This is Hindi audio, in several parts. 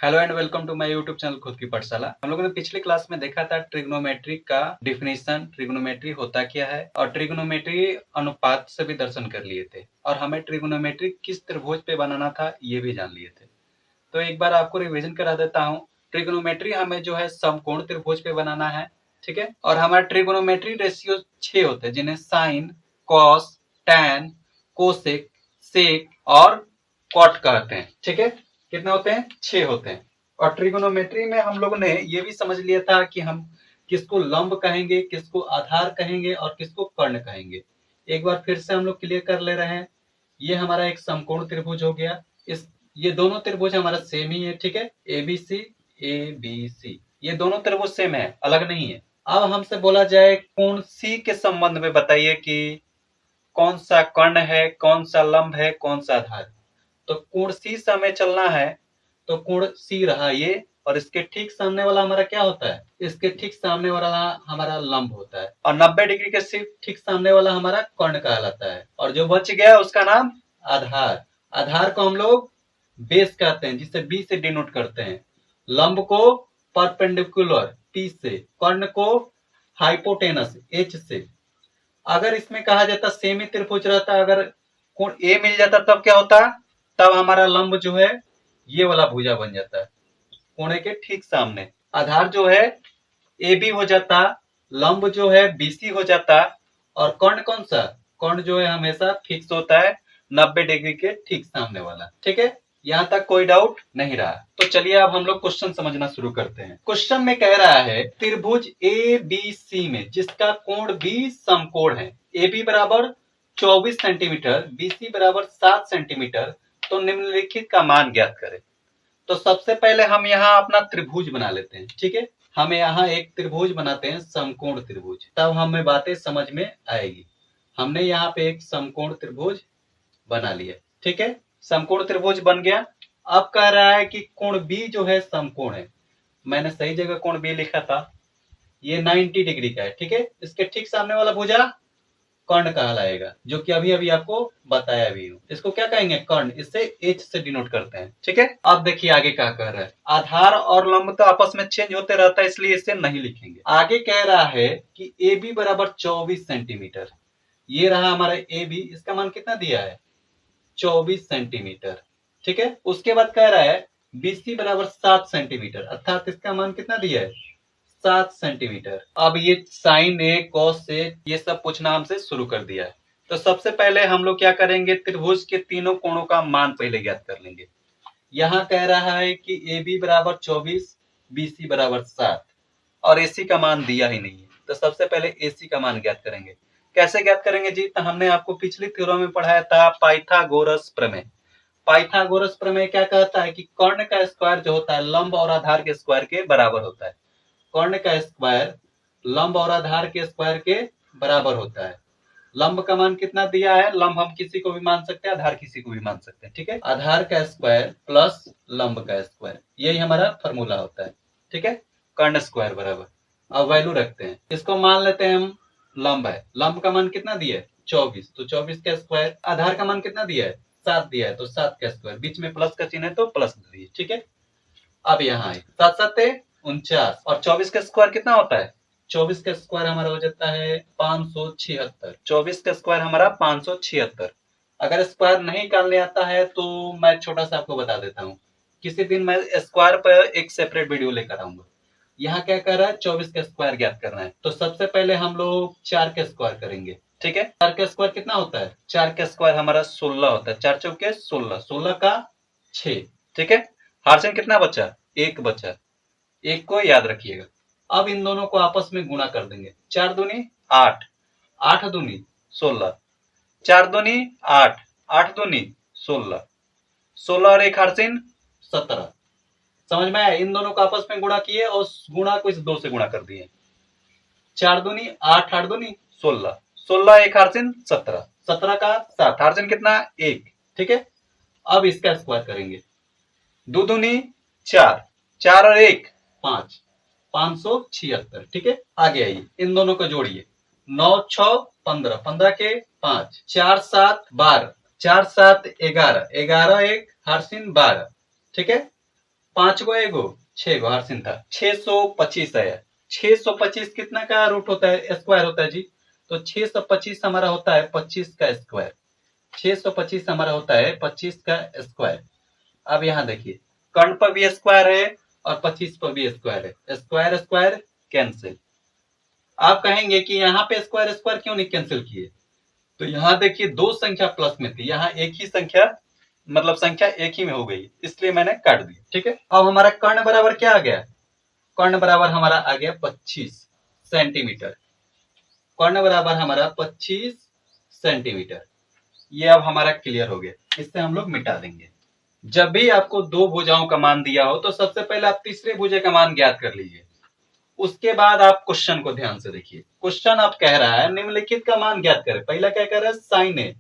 Hello and welcome to my YouTube channel खुद की पाठशाला। हम लोगों ने पिछले क्लास में देखा था ट्रिग्नोमेट्री का डिफिनीशन, ट्रिग्नोमेट्री होता क्या है और ट्रिग्नोमेट्री अनुपात से भी दर्शन कर लिए थे और हमें ट्रिग्नोमेट्री किस त्रिभुज पे बनाना था ये भी जान लिए थे। तो एक बार आपको रिवीजन करा देता हूँ। ट्रिग्नोमेट्री हमें जो है समकोण त्रिभुज पे बनाना है, ठीक है। और हमारा ट्रिग्नोमेट्री रेशियो 6 होते हैं जिन्हें साइन, कॉस, टैन, कोसेक, सेक और कॉट कहते हैं, ठीक है। कितने होते हैं? 6 होते हैं। और ट्रिगोनोमेट्री में हम लोगों ने ये भी समझ लिया था कि हम किसको लंब कहेंगे, किसको आधार कहेंगे और किसको कर्ण कहेंगे। एक बार फिर से हम लोग क्लियर कर ले रहे हैं। ये हमारा एक समकोण त्रिभुज हो गया। ये दोनों त्रिभुज हमारा सेम ही है, ठीक है। एबीसी ये दोनों त्रिभुज सेम है, अलग नहीं है। अब हमसे बोला जाए कोण सी के संबंध में बताइए कि कौन सा कर्ण है, कौन सा लंब है, कौन सा आधार। तो कोण सी से हमें चलना है, तो कोण सी रहा ये, और इसके ठीक सामने वाला हमारा क्या होता है? इसके ठीक सामने वाला हमारा लंब होता है और 90 डिग्री के सिर्फ ठीक सामने वाला हमारा कर्ण कहलाता है। और जो बच गया उसका नाम आधार। आधार को हम लोग बेस कहते हैं, जिसे बी से डिनोट करते हैं। लंब को परपेंडिकुलर पी से, कर्ण को हाइपोटेनस एच से। अगर इसमें कहा जाता सेमी त्रिभुज रहता, अगर कोण ए मिल जाता तब क्या होता? तब हमारा लंब जो है ये वाला भुजा बन जाता है कोणे के ठीक सामने। आधार जो है ए बी हो जाता, लंब जो है बीसी हो जाता, और कर्ण कौन सा? कर्ण जो है हमेशा फिक्स होता है 90 डिग्री के ठीक सामने वाला, ठीक है। यहाँ तक कोई डाउट नहीं रहा। तो चलिए अब हम लोग क्वेश्चन समझना शुरू करते हैं। क्वेश्चन में कह रहा है त्रिभुज ए बी सी में जिसका कोण बी समकोण है, ए बी बराबर 24 सेंटीमीटर, बीसी बराबर 7 सेंटीमीटर, तो निम्नलिखित का मान ज्ञात करें। तो सबसे पहले हम यहाँ अपना त्रिभुज बना लेते हैं, ठीक है। हमें यहाँ एक त्रिभुज बनाते हैं, समकोण त्रिभुज, तब हमें बातें समझ में आएगी। हमने यहाँ पे एक समकोण त्रिभुज बना लिया, ठीक है। समकोण त्रिभुज बन गया। अब कह रहा है कि कोण बी जो है समकोण है। मैंने सही जगह कोण बी लिखा था, ये 90 डिग्री का है, ठीक है। इसके ठीक सामने वाला भुजा कर्ण कहलाएगा, जो कि अभी अभी आपको बताया भी हूँ। इसको क्या कहेंगे? कर्ण। इससे एच से डिनोट करते हैं, ठीक है। अब देखिए आगे क्या कह रहा है। आधार और लंब तो आपस में चेंज होते रहता है, इसलिए इसे नहीं लिखेंगे। आगे कह रहा है कि ए बी बराबर 24 सेंटीमीटर। ये रहा हमारा ए बी, इसका मान कितना दिया है? 24 सेंटीमीटर, ठीक है। उसके बाद कह रहा है बीसी बराबर 7 सेंटीमीटर, अर्थात इसका मान कितना दिया है? 7 सेंटीमीटर। अब ये साइन ए, कॉस ए, ये सब पूछना हमसे शुरू कर दिया है। तो सबसे पहले हम लोग क्या करेंगे? त्रिभुज के तीनों कोणों का मान पहले ज्ञात कर लेंगे। यहाँ कह रहा है कि ए बी बराबर 24, बीसी बराबर 7, और एसी का मान दिया ही नहीं है। तो सबसे पहले एसी का मान ज्ञात करेंगे। कैसे ज्ञात करेंगे जी? तो हमने आपको पिछली थ्योरम में पढ़ाया था पाइथागोरस प्रमेय। पाइथागोरस प्रमेय क्या कहता है कि कर्ण का स्क्वायर जो होता है लंब और आधार के स्क्वायर के बराबर होता है। कर्ण का स्क्वायर लंब और आधार के स्क्वायर के बराबर होता है। लंब का मान कितना दिया है? लंब हम किसी को भी मान सकते हैं, आधार किसी को भी मान सकते हैं, ठीक है। आधार का स्क्वायर प्लस लंब का स्क्वायर, यही हमारा फॉर्मूला होता है, ठीक है। कर्ण स्क्वायर बराबर, अब वैल्यू रखते हैं। इसको मान लेते हैं हम लंब है। लंब का मान कितना दिया है? 24, तो 24 का स्क्वायर। आधार का मान कितना दिया है? 7 दिया है, तो 7 का स्क्वायर। बीच में प्लस का चिन्ह है तो प्लस दिए, ठीक है। अब यहाँ आए 7 7 49, और 24 का स्क्वायर कितना होता है? 24 का स्क्वायर हमारा हो जाता है 576। 24 का स्क्वायर हमारा 576। अगर स्क्वायर नहीं निकालने आता है तो मैं छोटा सा आपको बता देता हूँ, किसी दिन मैं स्क्वायर पर एक सेपरेट वीडियो लेकर आऊंगा। यहाँ क्या कर रहा है? 24 का स्क्वायर ज्ञात करना है। तो सबसे पहले हम लोग 4 का स्क्वायर करेंगे, ठीक है। 4 का स्क्वायर कितना होता है? 4 का स्क्वायर हमारा 16 होता है। 4 चौके 16, 16 का 6, ठीक है। हार्सन कितना बचा? 1 बचा। 1 को याद रखिएगा। अब इन दोनों को आपस में गुणा कर देंगे। 4 दूनी 8, 8 दूनी 16, 4 दूनी 8, 8 दूनी 16, 16 और 1 हार्सिन 17। समझ में आया? इन दोनों को आपस में गुणा किए और गुणा को इस 2 से गुणा कर दिए। 4 दूनी 8, 8 दूनी 16, 16 1 हार्सिन 17, 17 का 7, हार्सिन कितना? 1, ठीक है। अब इसका स्क्वायर करेंगे। 2 दूनी 4, 4 और 1 5, 576, ठीक है। आगे आइए, इन दोनों को जोड़िए। 9 6 15, 15 के 5, 4 7 12, 4 7 11, 11 1 हार्सिन 12, ठीक है। 5 गो एगो 6 गो हरसिन था 625 है। 625 कितना का रूट होता है, स्क्वायर होता है जी। तो 625 हमारा होता है 25 का स्क्वायर। 625 हमारा होता है 25 का स्क्वायर। अब यहाँ देखिए कर्ण पर भी स्क्वायर है और 25 पर भी स्क्वायर है, स्क्वायर स्क्वायर कैंसिल। आप कहेंगे कि यहाँ पे स्क्वायर स्क्वायर क्यों नहीं कैंसिल किए, तो यहाँ देखिए दो संख्या प्लस में थी, यहाँ एक ही संख्या मतलब संख्या एक ही में हो गई, इसलिए मैंने काट दिया। ठीक है, अब हमारा कर्ण बराबर क्या आ गया, कर्ण बराबर हमारा आ गया 25 सेंटीमीटर। कर्ण बराबर हमारा 25 सेंटीमीटर। ये अब हमारा क्लियर हो गया, इससे हम लोग मिटा देंगे। जब भी आपको दो भुजाओं का मान दिया हो तो सबसे पहले आप तीसरे भुजा का मान ज्ञात कर लीजिए, उसके बाद आप क्वेश्चन को ध्यान से देखिए। क्वेश्चन आप कह रहा है निम्नलिखित का मान ज्ञात करें। पहला क्या कह रहा है, साइन ए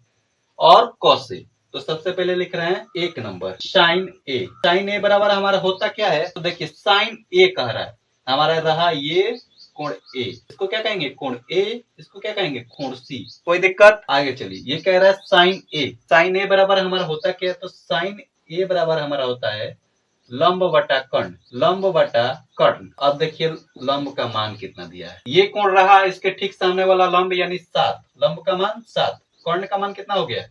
और कॉस ए। तो सबसे पहले लिख रहे हैं एक नंबर साइन ए। साइन ए बराबर हमारा होता क्या है, तो देखिए साइन ए कह रहा है हमारा रहा ये कोण ए, इसको क्या कहेंगे कोण ए, इसको क्या कहेंगे कोण सी। कोई दिक्कत, आगे चलिए। ये कह रहा है साइन ए, साइन ए बराबर हमारा होता क्या है, तो साइन ए बराबर हमारा होता है लंब बटा कर्ण, लंब बटा कर्ण। अब देखिए लंब का मान कितना दिया है, ये कोण रहा इसके ठीक सामने वाला लंब यानी 7, लंब का मान 7, कर्ण का मान कितना हो गया,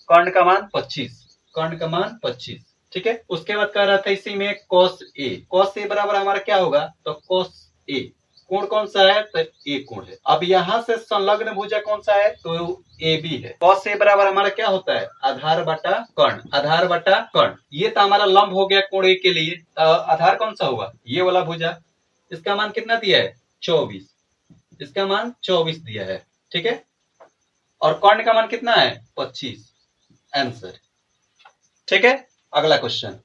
कर्ण का मान 25, कर्ण का मान 25। ठीक है, उसके बाद कह रहा था इसी में cos a, cos a बराबर हमारा क्या होगा, तो cos a कोण कौन सा है, तो ए कोण है। अब यहाँ से संलग्न भुजा कौन सा है, तो ए बी है। cos a बराबर हमारा क्या होता है, आधार बटा कर्ण, आधार बटा कर्ण। ये तो हमारा लंब हो गया कोण ए के लिए, आधार कौन सा होगा, ये वाला भुजा। इसका मान कितना दिया है 24, इसका मान 24 दिया है। ठीक है, और कर्ण का मान कितना है 25, आंसर। ठीक है, अगला क्वेश्चन,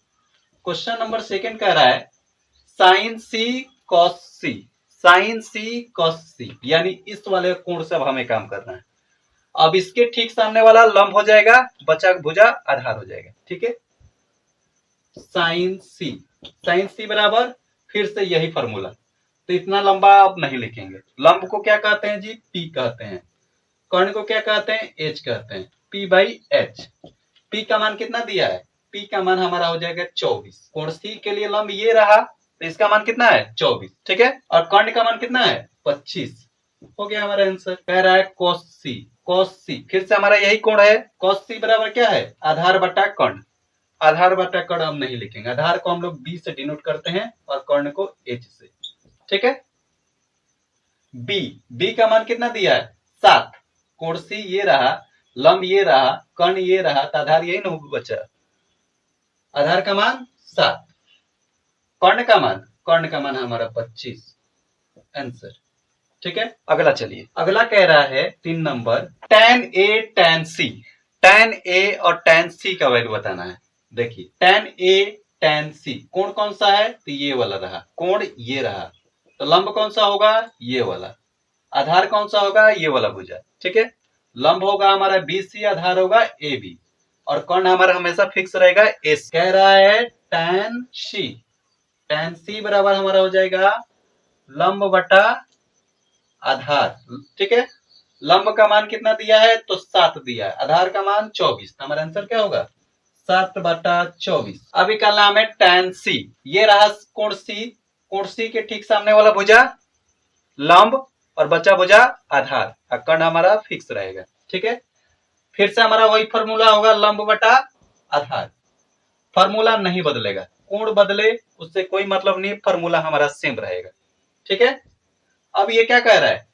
क्वेश्चन नंबर सेकंड कह रहा है साइन सी कॉस सी, साइन सी कॉस सी, यानी इस वाले कोण से अब हमें काम करना है। अब इसके ठीक सामने वाला लंब हो जाएगा, बचा भुजा आधार हो जाएगा। ठीक है, साइन सी, साइन सी बराबर फिर से यही फॉर्मूला। तो इतना लंबा आप नहीं लिखेंगे, लंब को क्या कहते हैं जी, पी कहते हैं, कर्ण को क्या कहते हैं, एच कहते हैं, पी बाई एच। पी का मान कितना दिया है, पी का मान हमारा हो जाएगा 24। कोण सी के लिए लंब ये रहा, तो इसका मान कितना है 24। ठीक है, और कर्ण का मान कितना है 25। हो गया हमारा आंसर। कह रहा है cos सी, cos सी फिर से हमारा यही कोण है। cos सी बराबर क्या है, आधार बटा कर्ण, आधार बटा कर्ण हम नहीं लिखेंगे, आधार को हम लोग बी से डिनोट करते हैं और कर्ण को एच से। ठीक है, बी, बी का मान कितना दिया है 7, कोण सी ये रहा, लंब ये रहा, कर्ण ये रहा, तो आधार यही ना बचा, आधार का मान 7, कर्ण का मान, कर्ण का मान हमारा 25, आंसर। ठीक है, अगला चलिए, अगला कह रहा है 3 number tan a tan c, tan a और tan c का वैल्यू बताना है। देखिए tan a tan c कोण कौन सा है, तो ये वाला रहा, कोण ये रहा, तो लंब कौन सा होगा, ये वाला, आधार कौन सा होगा, ये वाला भुजा। ठीक है, लंब होगा हमारा BC, आधार होगा AB, और कर्ण हमारा हमेशा फिक्स रहेगा S। कह रहा है tan C, tan C बराबर हमारा हो जाएगा लंब बटा आधार। ठीक है, लंब का मान कितना दिया है, तो 7 दिया है, आधार का मान 24, तो हमारा आंसर क्या होगा 7 बटा 24। अभी का नाम है tan C, ये रहा कोण C, कोण C के ठीक सामने वाला भुजा लंब और बचा भुजा आधार, कर्ण हमारा फिक्स रहेगा। ठीक है, फिर से हमारा वही फॉर्मूला होगा लंब बटा आधार, फॉर्मूला नहीं बदलेगा, कोण बदले उससे कोई मतलब नहीं, फॉर्मूला हमारा सेम रहेगा। ठीक है, अब ये क्या कह रहा है,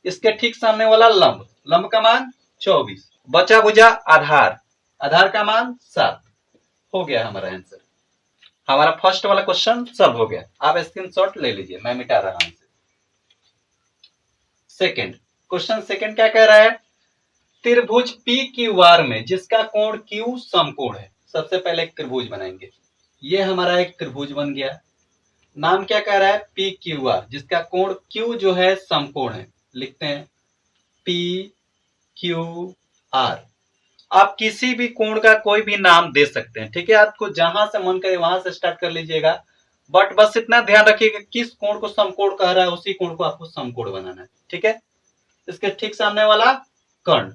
इसके ठीक सामने वाला लंब, लंब का मान 24, बचा भुजा आधार, आधार का मान 7। हो गया हमारा आंसर, हमारा फर्स्ट वाला क्वेश्चन सॉल्व हो गया। आप स्क्रीनशॉट ले लीजिए, मैं मिटा रहा हूं। सेकंड क्वेश्चन, सेकंड क्या कह रहा है, त्रिभुज पी क्यू आर में जिसका कोण Q समकोण है। सबसे पहले एक त्रिभुज बनाएंगे, ये हमारा एक त्रिभुज बन गया, नाम क्या कह रहा है पी क्यू आर, जिसका कोण Q जो है समकोण है। लिखते हैं पी क्यू आर। आप किसी भी कोण का कोई भी नाम दे सकते हैं। ठीक है, आपको जहां से मन करे वहां से स्टार्ट कर लीजिएगा, बट बस इतना ध्यान रखिएगा किस कोण को समकोण कह रहा है उसी कोण को आपको समकोण बनाना है। ठीक है, इसके ठीक सामने वाला कर्ण,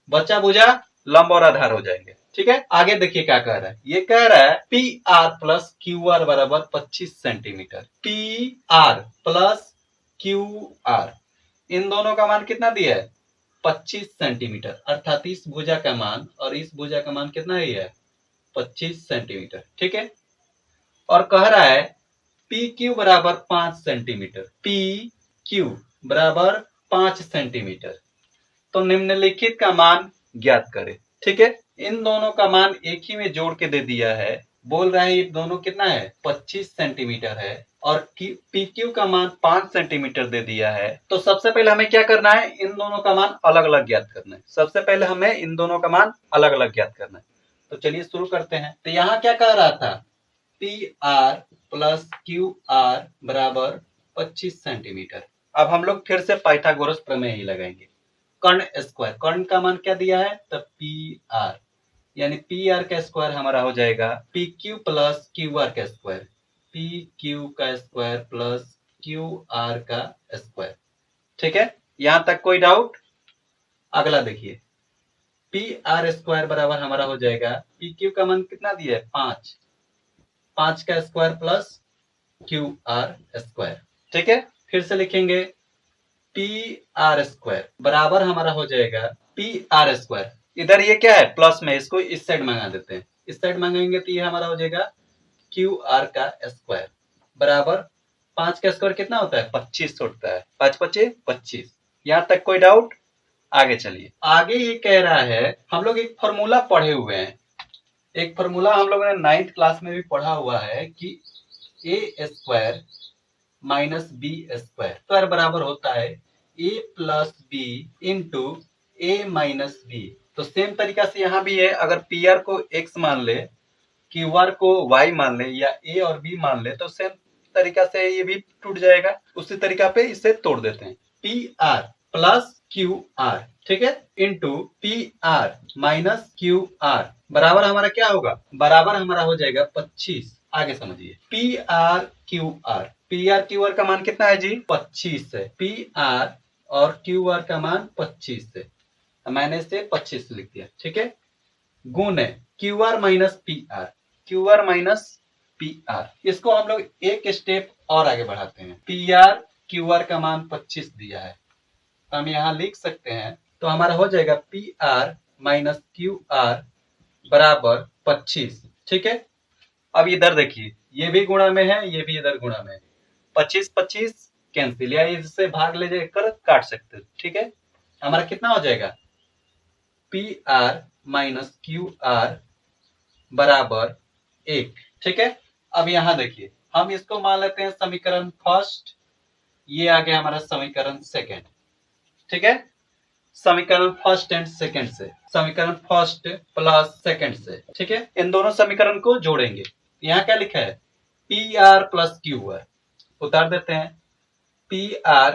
बचा भुजा लंब और आधार हो जाएंगे। ठीक है, आगे देखिए क्या कह रहा है। ये कह रहा है P R plus Q R बराबर 25 centimetre. P R plus Q R, इन दोनों का मान कितना दिया है? 25 सेंटीमीटर, अर्थात इस भुजा का मान और इस भुजा का मान कितना है? 25 सेंटीमीटर। ठीक है, और कह रहा है पी क्यू बराबर 5 सेंटीमीटर। पी क्यू बराबर 5 सेंटीमीटर। तो निम्नलिखित का मान ज्ञात करें। ठीक है, इन दोनों का मान एक ही में जोड़ के दे दिया है। बोल रहा है ये दोनों कितना है? 25 सेंटीमीटर है, और पी क्यू का मान 5 सेंटीमीटर दे दिया है। तो सबसे पहले हमें क्या करना है? इन दोनों का मान अलग अलग ज्ञात करना है। सबसे पहले हमें इन दोनों का मान अलग अलग ज्ञात करना है। तो चलिए शुरू करते हैं। तो यहाँ क्या कह रहा था? P R plus Q R बराबर 25 सेंटीमीटर। अब हम लोग फिर से पाइथागोरस प्रमेय ही लगाएंगे। कर्ण स्क्वायर, कर्ण का मान क्या दिया है? तो पी आर, यानी पी आर का स्क्वायर हमारा हो जाएगा P Q plus Q are का स्क्वायर। पी क्यू का स्क्वायर प्लस क्यू आर का स्क्वायर। ठीक है, यहां तक कोई डाउट? अगला देखिए, पी आर स्क्वायर बराबर हमारा हो जाएगा, पी क्यू का मान कितना दिया है? 5, 5 का square plus Q are square. ठीक है, फिर से लिखेंगे पी आर स्क्वायर बराबर हमारा हो जाएगा पी आर स्क्वायर। इधर ये क्या है? प्लस में, इसको इस साइड मंगा देते हैं। इस साइड मंगाएंगे तो ये हमारा हो जाएगा क्यू आर का स्क्वायर बराबर 5 का स्क्वायर कितना होता है? 25 होता है। 5 25 25। यहाँ तक कोई डाउट? आगे चलिए। आगे ये कह रहा है, हम लोग एक फॉर्मूला पढ़े हुए हैं। एक फॉर्मूला हम लोगों ने 9th क्लास में भी पढ़ा हुआ है कि ए स्क्वायर माइनस बी स्क्वायर बराबर होता है ए प्लस बी इंटू ए माइनस बी। तो सेम तरीका से यहाँ भी है। अगर पी आर को एक्स मान ले, क्यू आर को वाई मान ले, या ए और बी मान ले, तो सेम तरीका से ये भी टूट जाएगा। उसी तरीका पे इसे तोड़ देते हैं। P R plus Q are, ठीक है, into P R minus Q R बराबर हमारा क्या होगा? बराबर हमारा हो जाएगा 25। आगे समझिए, P R Q R, P R Q R का मान कितना है जी? 25 है। पी आर और क्यू आर का मान 25 है, मैंने इसे 25 लिख दिया। ठीक है, गुण है Q R minus P R, Q R minus P R. इसको हम लोग एक स्टेप और आगे बढ़ाते हैं। पी आर क्यू आर का मान 25 दिया है, तो हम यहाँ लिख सकते हैं। तो हमारा हो जाएगा P R minus Q R बराबर 25। ठीक है, अब इधर देखिए, ये भी गुणा में है, ये भी इधर गुणा में है। 25 25 कैंसिल, या इससे भाग ले जाकर काट सकते हो। ठीक है, हमारा कितना हो जाएगा? P R minus Q R बराबर 1। ठीक है, अब यहां देखिए, हम इसको मान लेते हैं समीकरण फर्स्ट, ये आ गया हमारा समीकरण सेकेंड। ठीक है, समीकरण फर्स्ट एंड सेकेंड से, समीकरण फर्स्ट प्लस सेकेंड से। ठीक है, इन दोनों समीकरण को जोड़ेंगे। यहाँ क्या लिखा है? P R plus Q are, उतार देते हैं P R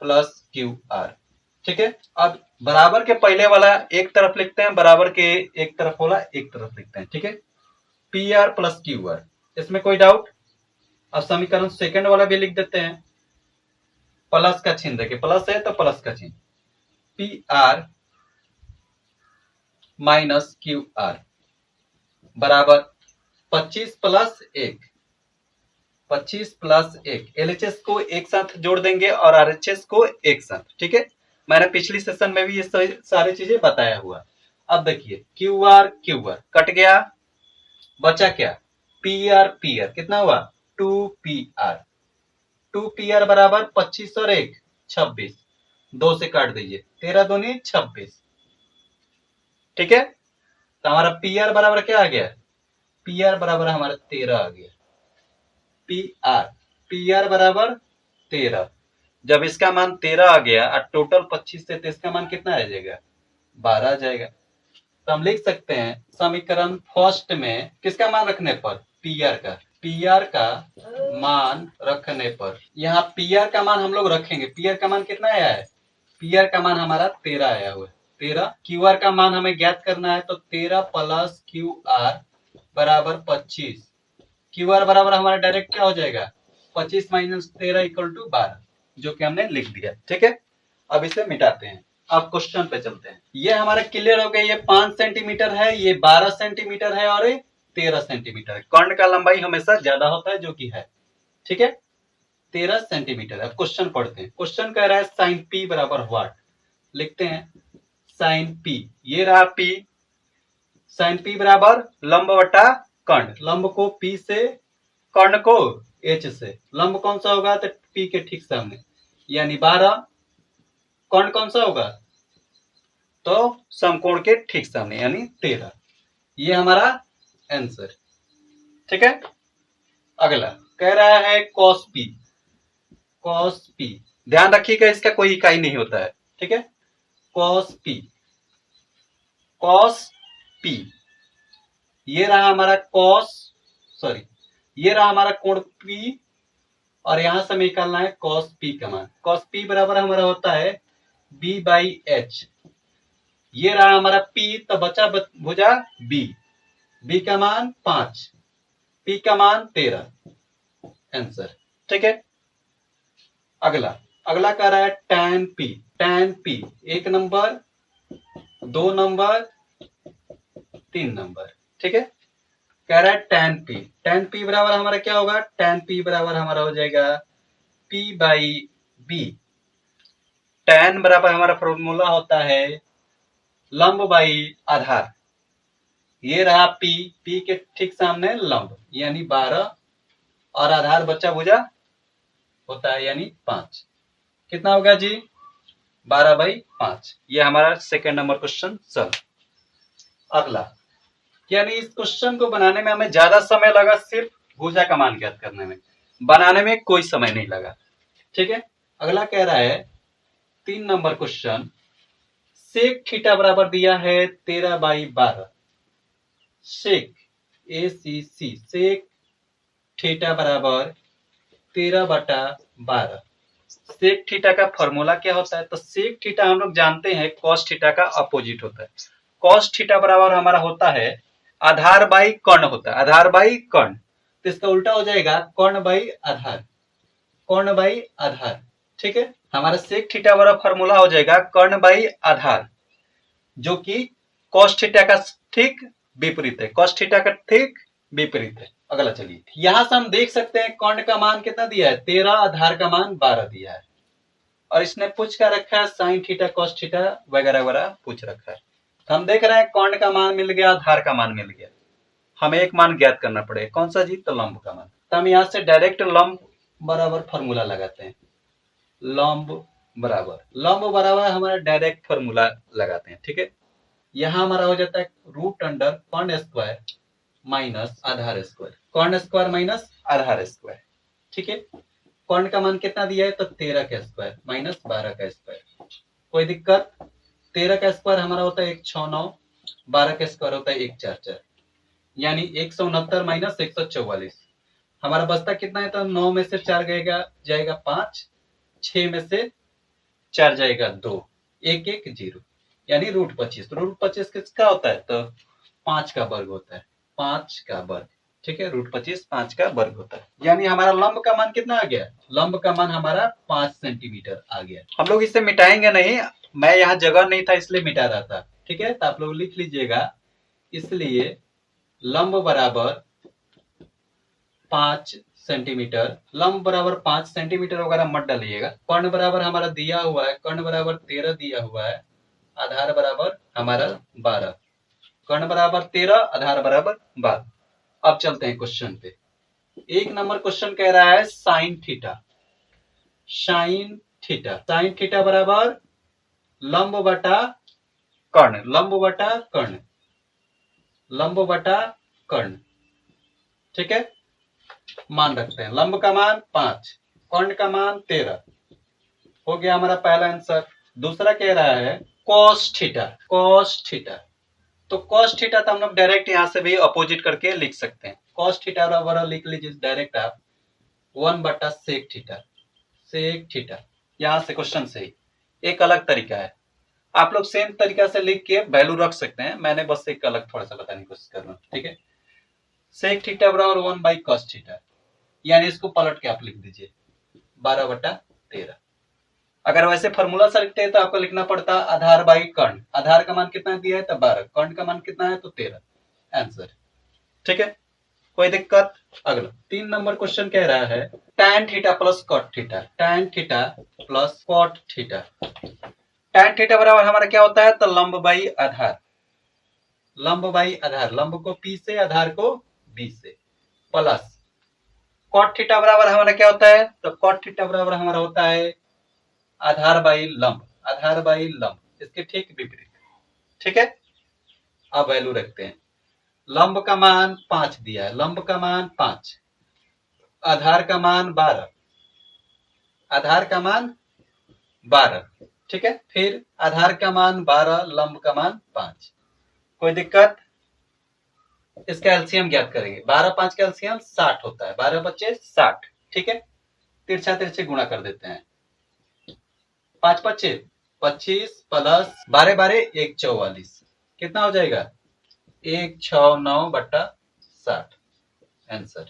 plus Q are. ठीक है, अब बराबर के पहले वाला एक तरफ लिखते हैं, बराबर के एक तरफ वाला एक तरफ लिखते हैं। ठीक है, P R plus Q are, इसमें कोई डाउट? अब समीकरण सेकंड वाला भी लिख देते हैं, प्लस का चिन्ह देखिए, प्लस है तो प्लस का चिन्ह, P R minus Q R बराबर 25 प्लस 1, 25 प्लस 1। एलएचएस को एक साथ जोड़ देंगे और आरएचएस को एक साथ। ठीक है, मैंने पिछली सेशन में भी ये सारी चीजें बताया हुआ। अब देखिए, क्यू आर कट गया, बचा क्या? पी आर कितना हुआ? 2 पी आर बराबर 25 और 1 26, 2 से काट दीजिए, 13 दूनी 26। ठीक है, तो हमारा पी आर बराबर क्या आ गया? पी आर बराबर हमारा 13 आ गया। पी आर बराबर 13। जब इसका मान 13 आ गया और टोटल 25 से, तो इसका मान कितना आ जाएगा? 12 आ जाएगा। तो हम लिख सकते हैं समीकरण फर्स्ट में किसका मान रखने पर? पी आर का मान रखने पर, यहाँ पी आर का मान हम लोग रखेंगे। पी आर का मान कितना आया है? पी आर का मान हमारा 13 आया हुआ है, 13। क्यू आर का मान हमें ज्ञात करना है, तो 13 प्लस क्यू आर बराबर 25। क्यू आर बराबर हमारा डायरेक्ट क्या हो जाएगा? 25 माइनस 13 इक्वल टू 12, जो कि हमने लिख दिया। ठीक है, अब इसे मिटाते हैं। अब क्वेश्चन पे चलते हैं। ये हमारा क्लियर हो गया, ये 5 सेंटीमीटर है, ये 12 सेंटीमीटर है और ये 13 सेंटीमीटर है। कर्ण का लंबाई हमेशा ज्यादा होता है जो कि है, ठीक है, 13 सेंटीमीटर। अब क्वेश्चन पढ़ते हैं। क्वेश्चन कह रहा है साइन पी बराबर व्हाट। लिखते हैं साइन पी, ये रहा पी, साइन पी बराबर लंब बटा कर्ण, लंब को पी से, कर्ण को एच से। लंब कौन सा होगा, तो पी के ठीक सामने, यानी 12। कर्ण कौन सा होगा, तो समकोण के ठीक सामने, यानी 13। ये हमारा आंसर, ठीक है। अगला कह रहा है कॉस पी। कॉस पी, ध्यान रखिएगा इसका कोई इकाई नहीं होता है, ठीक है। कॉस पी, कॉस पी, ये रहा हमारा कॉस, सॉरी, ये रहा हमारा कोण पी, और यहां से निकालना है कॉस पी का मान। कॉस पी बराबर हमारा होता है बी बाई एच। ये रहा हमारा पी, तो बचा भुजा बी, बी का मान 5, पी का मान 13, आंसर, ठीक है। अगला अगला कह रहा है tan P. tan P 1 number, 2 number, 3 number, ठीक है। कह रहा है tan पी। tan पी बराबर हमारा क्या होगा, tan पी बराबर हमारा हो जाएगा p बाई बी। tan बराबर हमारा फॉर्मूला होता है लंब बाई आधार। ये रहा p, p के ठीक सामने लंब, यानी 12, और आधार बच्चा भुजा होता है, यानी 5। कितना होगा जी, 12/5। ये हमारा सेकेंड नंबर क्वेश्चन चल। अगला, यानी इस क्वेश्चन को बनाने में हमें ज्यादा समय लगा, सिर्फ भुजा का मान ज्ञात करने में, बनाने में कोई समय नहीं लगा, ठीक है। अगला कह रहा है 3 नंबर क्वेश्चन, सेक थीटा बराबर दिया है 13/12। सेक ACC, सेक थीटा बराबर 13/12। सेक थीटा का फॉर्मूला क्या होता है, तो सेक थीटा हम लोग जानते हैं कॉस थीटा का अपोजिट होता है। कॉस थीटा बराबर हमारा होता है आधार बाई कर्ण होता है, आधार बाई कर्ण, तो इसका उल्टा हो जाएगा कर्ण बाई आधार, कर्ण बाई आधार, ठीक है। हमारा सेक थीटा बराबर फॉर्मूला हो जाएगा कर्ण बाई आधार, जो कि कॉस थीटा का ठीक विपरीत है, कॉस थीटा का ठीक विपरीत है। अगला चलिए, यहां से हम देख सकते हैं कर्ण का मान कितना दिया है 13, आधार का मान 12 दिया है, और इसने पूछ कर रखा है साइन थीटा कॉस थीटा वगैरह वगैरह पूछ रखा है। तो हम देख रहे हैं कर्ण का मान मिल गया, आधार का मान मिल गया, हमें एक मान ज्ञात करना पड़ेगा, कौन सा जी, तो लंब का मान। तो हम यहाँ से डायरेक्ट लंब बराबर फॉर्मूला लगाते हैं। लंब बराबर हमारा डायरेक्ट फॉर्मूला लगाते हैं, ठीक है। यहाँ हमारा हो जाता है रूट अंडर कर्ण स्क्वायर माइनस आधार स्क्वायर, कर्ण स्क्वायर माइनस आधार स्क्वायर, ठीक है। कर्ण का मान कितना दिया है, तो 13 का स्क्वायर माइनस 12 का स्क्वायर, कोई दिक्कत। 13 का स्क्वायर हमारा होता है 169, 12 का स्क्वायर होता है 144, यानी 169 माइनस 144। हमारा बचता कितना है, तो 9 में से 4 जाएगा 5, 6 में से 4 जाएगा 2, 1 1 0, यानी रूट 25। रूट 25 किसका होता है, तो 5 का वर्ग होता है, 5 का वर्ग, ठीक है। रूट 25 5 का वर्ग होता है, यानी हमारा लंब का मान कितना आ गया, लंब का मान हमारा 5 सेंटीमीटर आ गया। हम लोग इसे मिटाएंगे नहीं, मैं यहाँ जगह नहीं था इसलिए मिटा रहा था, ठीक है। तो आप लोग लिख लीजिएगा, इसलिए लंब बराबर 5 सेंटीमीटर, लंब बराबर 5 सेंटीमीटर वगैरह मत डालिएगा। कर्ण बराबर हमारा दिया हुआ है, कर्ण बराबर 13 दिया हुआ है, आधार बराबर हमारा 12, कर्ण बराबर 13, आधार बराबर 12। अब चलते हैं क्वेश्चन पे। 1 नंबर क्वेश्चन कह रहा है sine theta. Sine theta, sine theta बराबर लंब बटा कर्ण, लंब बटा कर्ण, लंब बटा कर्ण, ठीक है। मान रखते हैं, लंब का मान 5, कर्ण का मान 13, हो गया हमारा पहला आंसर। दूसरा कह रहा है कॉस थीटा। कॉस थीटा, तो कॉस थीटा तो हम लोग डायरेक्ट यहां से भी अपोजिट करके लिख सकते हैं। कॉस थीटा बराबर लिख लीजिए डायरेक्ट आप 1 बटा सेक थीटा। सेक थीटा, यहां से क्वेश्चन से ही एक अलग तरीका है, आप लोग सेम तरीका से लिख के वैल्यू रख सकते हैं, मैंने बस एक अलग थोड़ा सा बताने की कोशिश कर रहा हूँ, ठीक है। सेक थीटा बराबर 1 बाई कॉस थीटा, यानी इसको पलट के आप लिख दीजिए 12/13। अगर वैसे फॉर्मूला से लिखते हैं तो आपको लिखना पड़ता आधार बाई कर्ण। आधार का मान कितना दिया है तो 12, कर्ण का मान कितना है तो 13। आंसर। ठीक है, कोई दिक्कत? अगला 3 नंबर क्वेश्चन कह रहा है tan theta plus cot theta. tan theta plus cot theta. tan theta बराबर हमारा क्या होता है तो लंब बाई आधार। लंब बाई आधार, लंब को P से, आधार को B से, प्लस cot थीटा बराबर हमारा क्या होता है तो cot थीटा बराबर हमारा होता है आधार बाई लंब। आधार बाई लंब, इसके ठीक विपरीत। ठीक है, अब वैल्यू रखते हैं। लंब का मान 5 दिया है, लंब का मान 5, आधार का मान 12, आधार का मान 12। ठीक है, फिर आधार का मान 12, लंब का मान 5। कोई दिक्कत? इसका एलसीएम ज्ञात करेंगे। 12 5 का एलसीएम 60 होता है, 12 बच्चे 60। ठीक है, तिरछा तिरछे गुणा कर देते हैं। 5 बच्चे 25 प्लस 12 12 1 44, कितना हो जाएगा 169/60। आंसर।